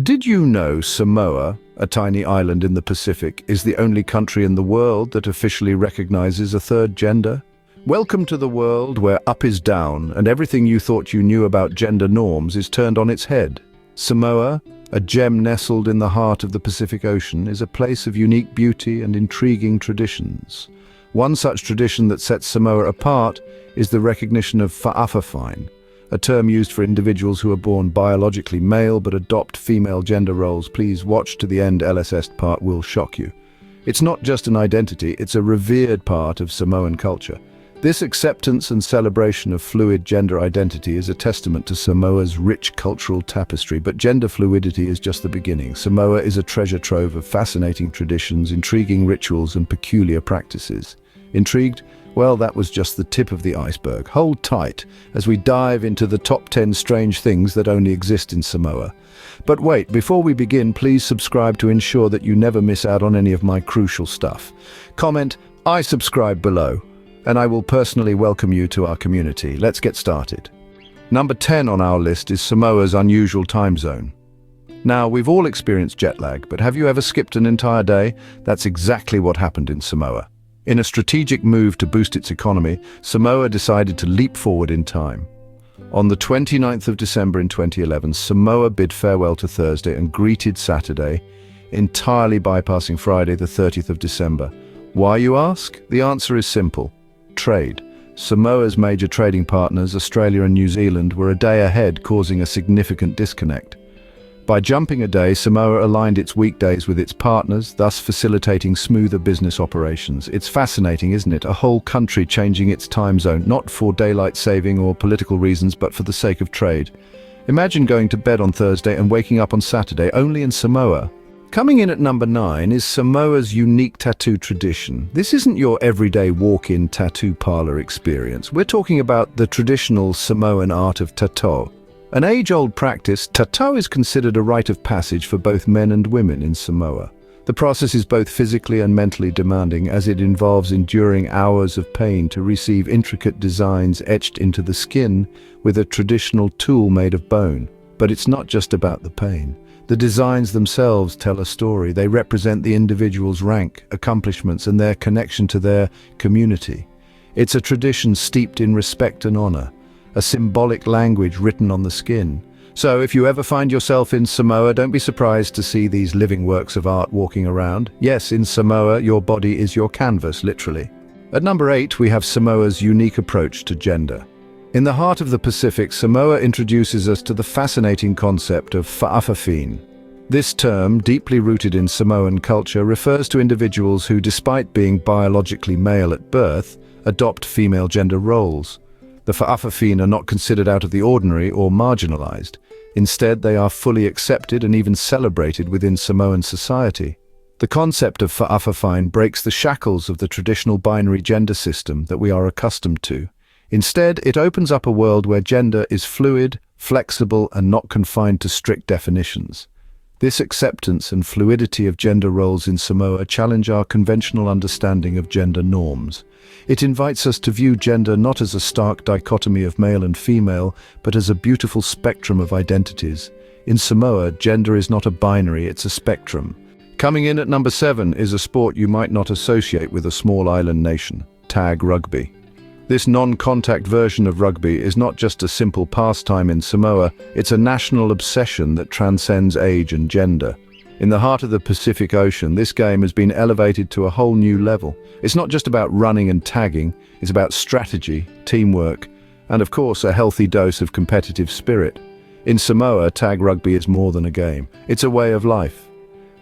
Did you know Samoa, a tiny island in the Pacific, is the only country in the world that officially recognizes a third gender? Welcome to the world where up is down and everything you thought you knew about gender norms is turned on its head. Samoa, a gem nestled in the heart of the Pacific Ocean, is a place of unique beauty and intriguing traditions. One such tradition that sets Samoa apart is the recognition of fa'afafine, a term used for individuals who are born biologically male but adopt female gender roles. Please watch to the end, LSS part will shock you. It's not just an identity, it's a revered part of Samoan culture. This acceptance and celebration of fluid gender identity is a testament to Samoa's rich cultural tapestry, but gender fluidity is just the beginning. Samoa is a treasure trove of fascinating traditions, intriguing rituals, and peculiar practices. Intrigued? Well, that was just the tip of the iceberg. Hold tight as we dive into the top 10 strange things that only exist in Samoa. But wait, before we begin, please subscribe to ensure that you never miss out on any of my crucial stuff. Comment, "I subscribe" below, and I will personally welcome you to our community. Let's get started. Number 10 on our list is Samoa's unusual time zone. Now, we've all experienced jet lag, but have you ever skipped an entire day? That's exactly what happened in Samoa. In a strategic move to boost its economy, Samoa decided to leap forward in time. On the 29th of December in 2011, Samoa bid farewell to Thursday and greeted Saturday, entirely bypassing Friday, the 30th of December. Why, you ask? The answer is simple: trade. Samoa's major trading partners, Australia and New Zealand, were a day ahead, causing a significant disconnect. By jumping a day, Samoa aligned its weekdays with its partners, thus facilitating smoother business operations. It's fascinating, isn't it? A whole country changing its time zone, not for daylight saving or political reasons, but for the sake of trade. Imagine going to bed on Thursday and waking up on Saturday, only in Samoa. Coming in at number 9 is Samoa's unique tattoo tradition. This isn't your everyday walk-in tattoo parlor experience. We're talking about the traditional Samoan art of tattoo. An age-old practice, tattoo is considered a rite of passage for both men and women in Samoa. The process is both physically and mentally demanding, as it involves enduring hours of pain to receive intricate designs etched into the skin with a traditional tool made of bone. But it's not just about the pain. The designs themselves tell a story. They represent the individual's rank, accomplishments, and their connection to their community. It's a tradition steeped in respect and honor, a symbolic language written on the skin. So if you ever find yourself in Samoa, don't be surprised to see these living works of art walking around. Yes, in Samoa, your body is your canvas, literally. At number 8, we have Samoa's unique approach to gender. In the heart of the Pacific, Samoa introduces us to the fascinating concept of fa'afafine. This term, deeply rooted in Samoan culture, refers to individuals who, despite being biologically male at birth, adopt female gender roles. The fa'afafine are not considered out of the ordinary or marginalized. Instead, they are fully accepted and even celebrated within Samoan society. The concept of fa'afafine breaks the shackles of the traditional binary gender system that we are accustomed to. Instead, it opens up a world where gender is fluid, flexible, and not confined to strict definitions. This acceptance and fluidity of gender roles in Samoa challenge our conventional understanding of gender norms. It invites us to view gender not as a stark dichotomy of male and female, but as a beautiful spectrum of identities. In Samoa, gender is not a binary, it's a spectrum. Coming in at number 7 is a sport you might not associate with a small island nation: tag rugby. This non-contact version of rugby is not just a simple pastime in Samoa, it's a national obsession that transcends age and gender. In the heart of the Pacific Ocean, this game has been elevated to a whole new level. It's not just about running and tagging, it's about strategy, teamwork, and of course a healthy dose of competitive spirit. In Samoa, tag rugby is more than a game, it's a way of life.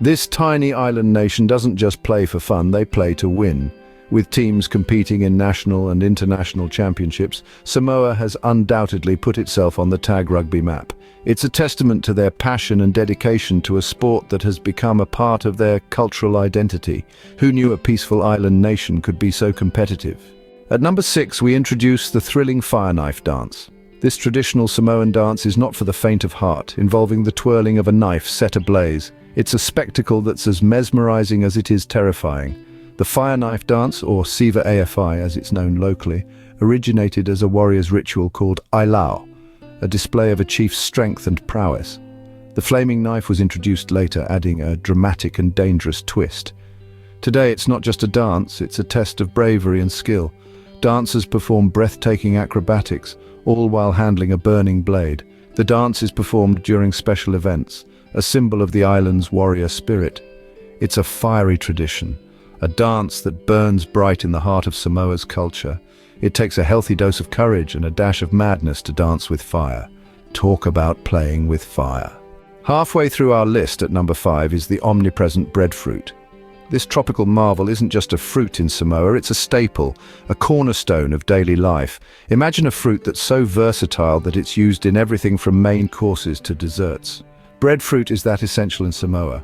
This tiny island nation doesn't just play for fun, they play to win. With teams competing in national and international championships, Samoa has undoubtedly put itself on the tag rugby map. It's a testament to their passion and dedication to a sport that has become a part of their cultural identity. Who knew a peaceful island nation could be so competitive? At number 6, we introduce the thrilling fire knife dance. This traditional Samoan dance is not for the faint of heart, involving the twirling of a knife set ablaze. It's a spectacle that's as mesmerizing as it is terrifying. The fire knife dance, or Siva AFI as it's known locally, originated as a warrior's ritual called Ailau, a display of a chief's strength and prowess. The flaming knife was introduced later, adding a dramatic and dangerous twist. Today it's not just a dance, it's a test of bravery and skill. Dancers perform breathtaking acrobatics, all while handling a burning blade. The dance is performed during special events, a symbol of the island's warrior spirit. It's a fiery tradition, a dance that burns bright in the heart of Samoa's culture. It takes a healthy dose of courage and a dash of madness to dance with fire. Talk about playing with fire. Halfway through our list at number 5 is the omnipresent breadfruit. This tropical marvel isn't just a fruit in Samoa, it's a staple, a cornerstone of daily life. Imagine a fruit that's so versatile that it's used in everything from main courses to desserts. Breadfruit is that essential in Samoa.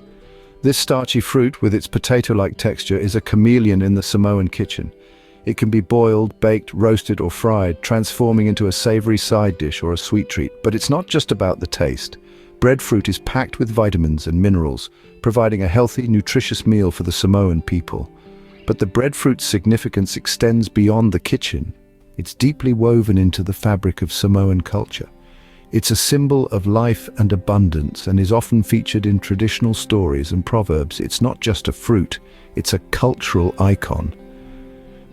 This starchy fruit, with its potato-like texture, is a chameleon in the Samoan kitchen. It can be boiled, baked, roasted or fried, transforming into a savory side dish or a sweet treat. But it's not just about the taste. Breadfruit is packed with vitamins and minerals, providing a healthy, nutritious meal for the Samoan people. But the breadfruit's significance extends beyond the kitchen. It's deeply woven into the fabric of Samoan culture. It's a symbol of life and abundance and is often featured in traditional stories and proverbs. It's not just a fruit, it's a cultural icon.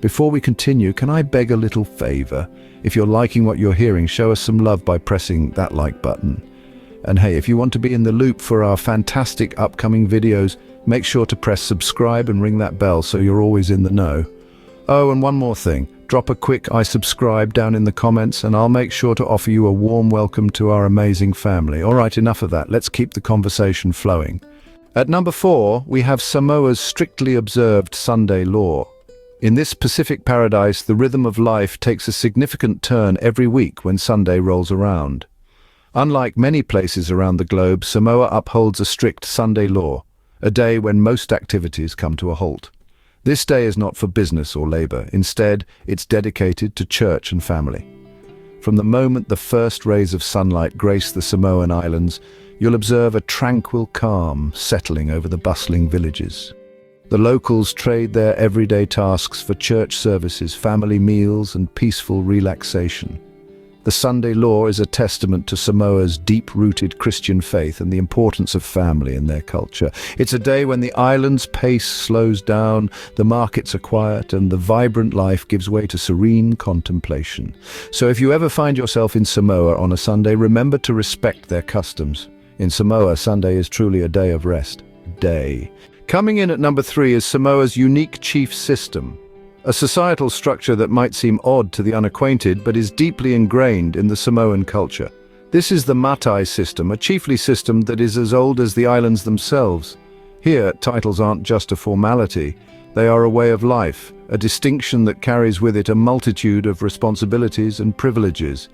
Before we continue, can I beg a little favor? If you're liking what you're hearing, show us some love by pressing that like button. And hey, if you want to be in the loop for our fantastic upcoming videos, make sure to press subscribe and ring that bell so you're always in the know. Oh, and one more thing. Drop a quick "I subscribe" down in the comments and I'll make sure to offer you a warm welcome to our amazing family. Alright, enough of that. Let's keep the conversation flowing. At number 4, we have Samoa's strictly observed Sunday law. In this Pacific paradise, the rhythm of life takes a significant turn every week when Sunday rolls around. Unlike many places around the globe, Samoa upholds a strict Sunday law, a day when most activities come to a halt. This day is not for business or labor. Instead, it's dedicated to church and family. From the moment the first rays of sunlight grace the Samoan islands, you'll observe a tranquil calm settling over the bustling villages. The locals trade their everyday tasks for church services, family meals, and peaceful relaxation. The Sunday law is a testament to Samoa's deep-rooted Christian faith and the importance of family in their culture. It's a day when the island's pace slows down, the markets are quiet, and the vibrant life gives way to serene contemplation. So if you ever find yourself in Samoa on a Sunday, remember to respect their customs. In Samoa, Sunday is truly a day of rest. Coming in at number 3 is Samoa's unique chief system, a societal structure that might seem odd to the unacquainted but is deeply ingrained in the Samoan culture. This is the Matai system, a chiefly system that is as old as the islands themselves. Here, titles aren't just a formality, they are a way of life, a distinction that carries with it a multitude of responsibilities and privileges.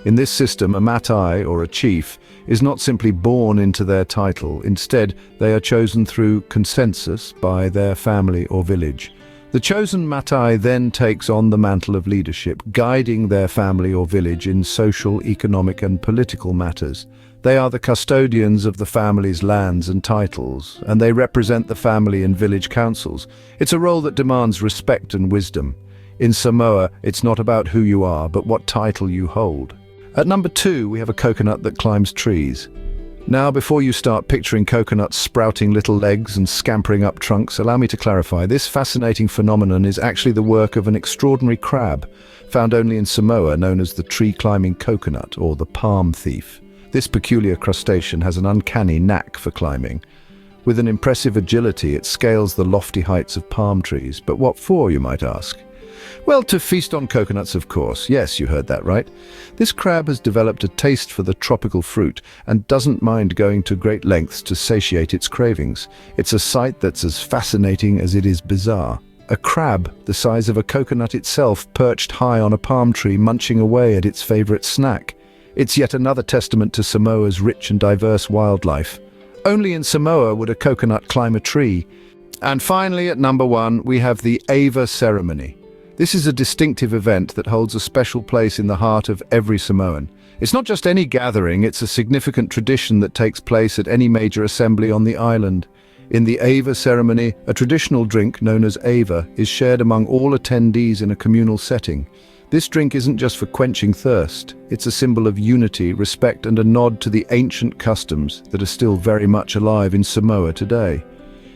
In this system, a Matai, or a chief, is not simply born into their title. Instead, they are chosen through consensus by their family or village. The chosen Matai then takes on the mantle of leadership, guiding their family or village in social, economic, and political matters. They are the custodians of the family's lands and titles, and they represent the family in village councils. It's a role that demands respect and wisdom. In Samoa, it's not about who you are, but what title you hold. At number 2, we have a coconut that climbs trees. Now, before you start picturing coconuts sprouting little legs and scampering up trunks, allow me to clarify. This fascinating phenomenon is actually the work of an extraordinary crab, found only in Samoa, known as the tree-climbing coconut, or the palm thief. This peculiar crustacean has an uncanny knack for climbing. With an impressive agility, it scales the lofty heights of palm trees. But what for, you might ask? Well, to feast on coconuts, of course. Yes, you heard that right. This crab has developed a taste for the tropical fruit and doesn't mind going to great lengths to satiate its cravings. It's a sight that's as fascinating as it is bizarre. A crab, the size of a coconut itself, perched high on a palm tree, munching away at its favorite snack. It's yet another testament to Samoa's rich and diverse wildlife. Only in Samoa would a coconut climb a tree. And finally, at number 1, we have the Ava ceremony. This is a distinctive event that holds a special place in the heart of every Samoan. It's not just any gathering, it's a significant tradition that takes place at any major assembly on the island. In the Ava ceremony, a traditional drink known as Ava is shared among all attendees in a communal setting. This drink isn't just for quenching thirst, it's a symbol of unity, respect, and a nod to the ancient customs that are still very much alive in Samoa today.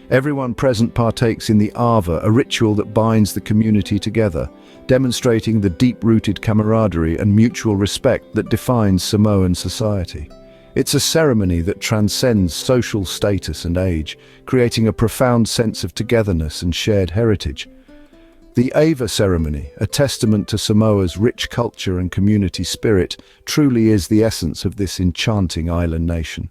Everyone present partakes in the ava, a ritual that binds the community together, demonstrating the deep-rooted camaraderie and mutual respect that defines Samoan society. It's a ceremony that transcends social status and age, creating a profound sense of togetherness and shared heritage. The Ava ceremony, a testament to Samoa's rich culture and community spirit, truly is the essence of this enchanting island nation.